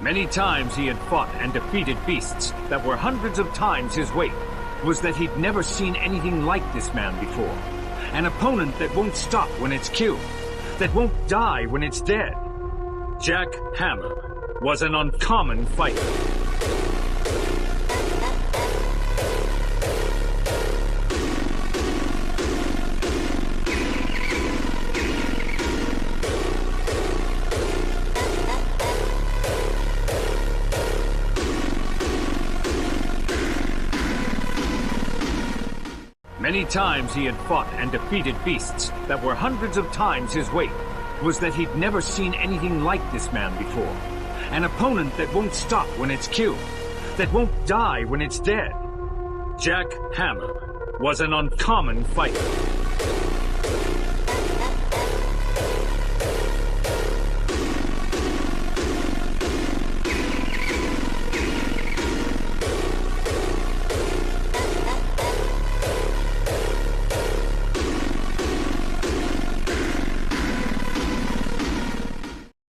Many times he had fought and defeated beasts that were hundreds of times his weight. Was that he'd never seen anything like this man before. An opponent that won't stop when it's killed, that won't die when it's dead. Jack Hammer was an uncommon fighter. Many times he had fought and defeated beasts that were hundreds of times his weight. Was that he'd never seen anything like this man before. An opponent that won't stop when it's killed, that won't die when it's dead. Jack Hammer was an uncommon fighter.